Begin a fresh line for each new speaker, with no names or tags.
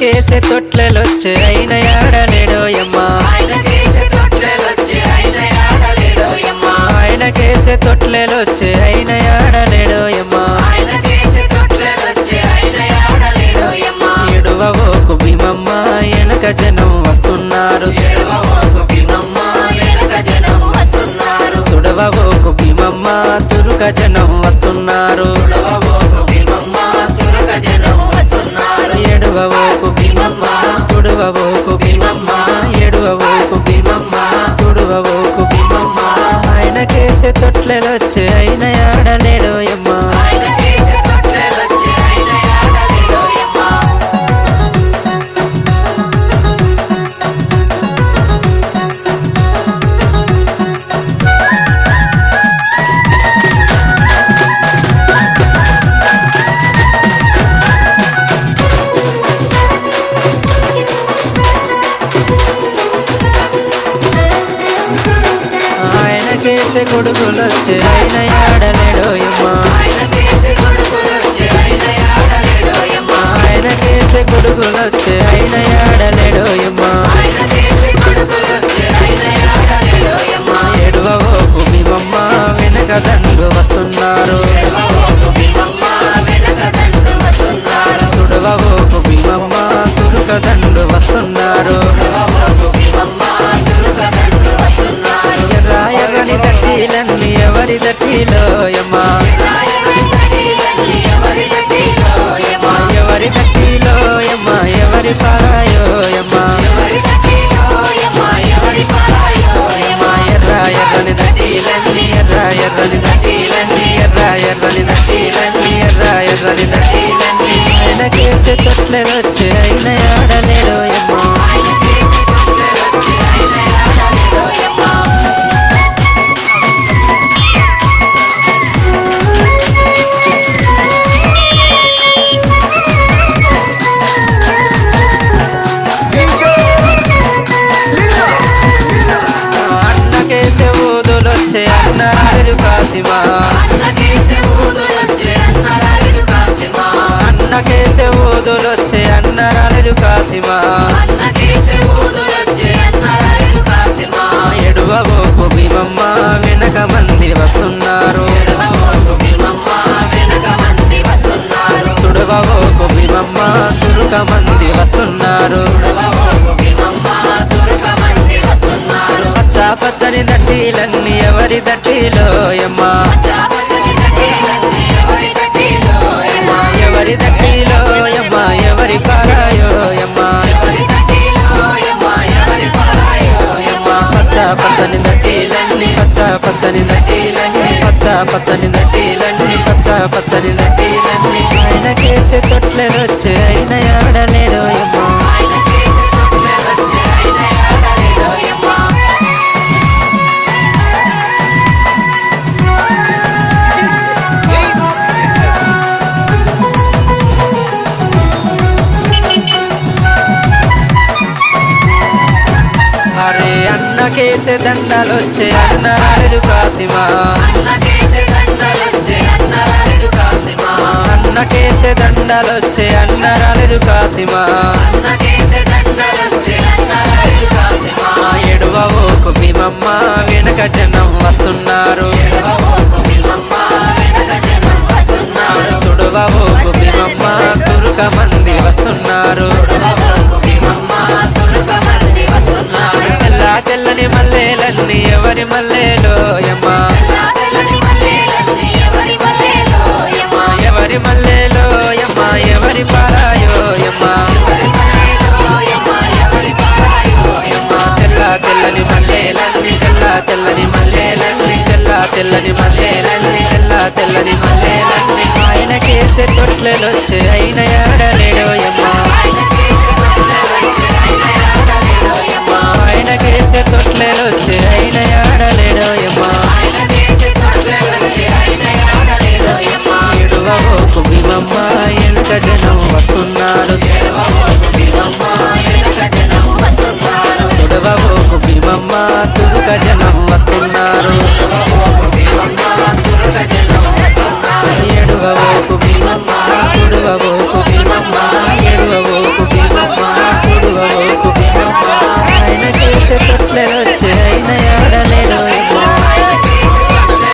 కేసే తొట్లెలొచ్చే అయిన యాడలేడోయమ్మ
ఆయన కేసే తొట్లెలొచ్చే ఆయన యాడలేడోయమ్మ
ఆయన కేసే తొట్లెలొచ్చే అయిన యాడలేడోయమ్మ
ఆయన కేసే తొట్లెలొచ్చే ఆయన యాడలేడోయమ్మ
ఎడువవోకు భీమమ్మ వెనక జనం వస్తున్నారు
ఎడవబోకు భీమమ్మ వెనక జనం వస్తున్నారు
తుడవవోకు భీమమ్మ తురుక జనం వస్తున్నారు
తుడవబోకు భీమమ్మ తురక జనం వస్తున్నారు
ఎడువవోకు భీమమ్మ తుడవవోకు భీమమ్మ ఎడువవోకు భీమమ్మ తుడవవోకు భీమమ్మ ఆయన కేసే తొట్లెలొచ్చే అయిన యాడలేడోయమ్మ
ఆయన కేసే తొట్లెలొచ్చే ఆయన యాడలేడోయమ్మ
ఆయన కేసే గొడుగులొచ్చే అయిన యాడలేడోయమ్మ
ఆయన కేసే కొడుకులొచ్చే ఆయన యాడలేడోయమ్మ
ఆయన కేసే గొడుగులొచ్చే అయిన యాడలేడోయమ్మ
ఆయన కేసే కొడుకులొచ్చే ఆయన యాడలేడోయమ్మ
ఎడువవోకు భీమమ్మ వెనక దండు వస్తున్నారు
ఎడవబోకు భీమమ్మ వెనక దండు వస్తున్నారు
తుడవవోకు భీమమ్మ తురుక దండు వస్తున్నారు
ఎడవబోకు భీమమ్మ తురక దండు వస్తున్నారు
ఎర్ర ఎర్రని దట్టీలన్నీ ఎవరి దట్టిలోయమ్మ
రాయని తటిలన్నీ ఎవరి తటిలోయమ్మ
ఎవరి దట్టిలోయమ్మ ఎవరి పారాయోయమ్మ
ఎవరి తటిలోయమ్మ ఎవరి పారాయోయమ్మ
ఎర్ర ఎర్రని దట్టీలన్నీ ఎర్ర ఎర్రని దట్టీలన్నీ ఎర్ర ఎర్రని దట్టీలన్నీ ఎర్ర ఎర్రని దట్టీలన్నీ ఆయన కేసే తొట్లెలొచ్చే అయిన యాడలేడోయమ్మ
ఆయన కేసే తొట్లెలొచ్చే ఆయన యాడలేడోయమ్మ
అన్న కేసే ఊదులొచ్చే అన్న రాజు కాసిమా
అన్న కేసే ఊదులొచ్చే అన్న రాజు కాసిమా
అన్న కేసే ఊదులొచ్చే అన్న రాజు కాసిమా
అన్న కేసే ఊదులొచ్చే అన్న రాజు కాసిమా
ఎడువవోకు భీమమ్మ వెనక మంది వస్తున్నారు
ఎడవబోకు భీమమ్మ వెనక మంది వస్తున్నారు
తుడవవోకు భీమమ్మ తురుక మంది వస్తున్నారు
ఎడవబోకు భీమమ్మ తురక మంది వస్తున్నారు
పచ్చ పచ్చని దట్టీలన్నీ ఎవరి దట్టిలోయమ్మ
చాపచని తటిలన్నీ ఎవరి తటిలోయమ్మ
ఎవరి దట్టిలోయమ్మ ఎవరి పారాయోయమ్మ
ఎవరి తటిలోయమ్మ ఎవరి పారాయోయమ్మ
పచ్చ పచ్చని దట్టీలన్నీ పచ్చ పచ్చని దట్టీలన్నీ పచ్చ పచ్చని దట్టీలన్నీ పచ్చ పచ్చని దట్టీలన్నీ ఆయన కేసే తొట్లెలొచ్చే అయిన యాడలేడోయమ్మ
ఆయన కేసే తొట్లెలొచ్చే ఆయన యాడలేడోయమ్మ
అరే అన్న కేసే దండలొచ్చే అన్న రాజు కాసిమా
అన్న కేసే దండలొచ్చే అన్న రాజు కాసిమా
అన్న కేసే దండలొచ్చే అన్న రాజు కాసిమా
అన్న కేసే దండలొచ్చే అన్న రాజు కాసిమా
ఎడువవోకు భీమమ్మ వెనక జనం వస్తున్నారు
ఎడవబోకు భీమమ్మ వెనక జనం వస్తున్నారు
తుడవవోకు భీమమ్మ తురుక మంది వస్తున్నారు
ఎడవబోకు భీమమ్మ తురక మంది వస్తున్నారు
తెల్ల తెల్లని మల్లెలన్నీ ఎవరి మల్లెలోయమ్మ
తెల్ల తెల్లని మల్లెలన్నీ ఎవరి మల్లెలోయమ్మ
ఎవరి మల్లెలోయమ్మ ఎవరి పారాయోయమ్మ
ఎవరి మల్లెలోయమ్మ ఎవరి పారాయోయమ్మ
తెల్ల తెల్లని మల్లెలన్నీ తెల్ల తెల్లని మల్లెలన్నీ తెల్ల తెల్లని మల్లెలన్నీ తెల్ల తెల్లని మల్లెలన్నీ ఆయన కేసే తొట్లెలొచ్చే అయిన యాడలేడోయమ్మ
ఆయన కేసే తొట్లెలొచ్చే ఆయన యాడలేడోయమ్మ
ఆయన కేసే తొట్లెలొచ్చే అయిన యాడలేడోయమ్మ
ఆయన కేసే తొట్లెలొచ్చే ఆయన యాడలేడోయమ్మ
ఎడువవోకు భీమమ్మ వెనుక జనం వస్తున్నారు
ఎడవబోకు భీమమ్మ వెనక జనం వస్తున్నారు
తుడవవోకు భీమమ్మ తురుక జనం వస్తున్నారు
ఎడవబోకు భీమమ్మ తురక జనం వస్తున్నారు
ఎడువవోకు భీమమ్మ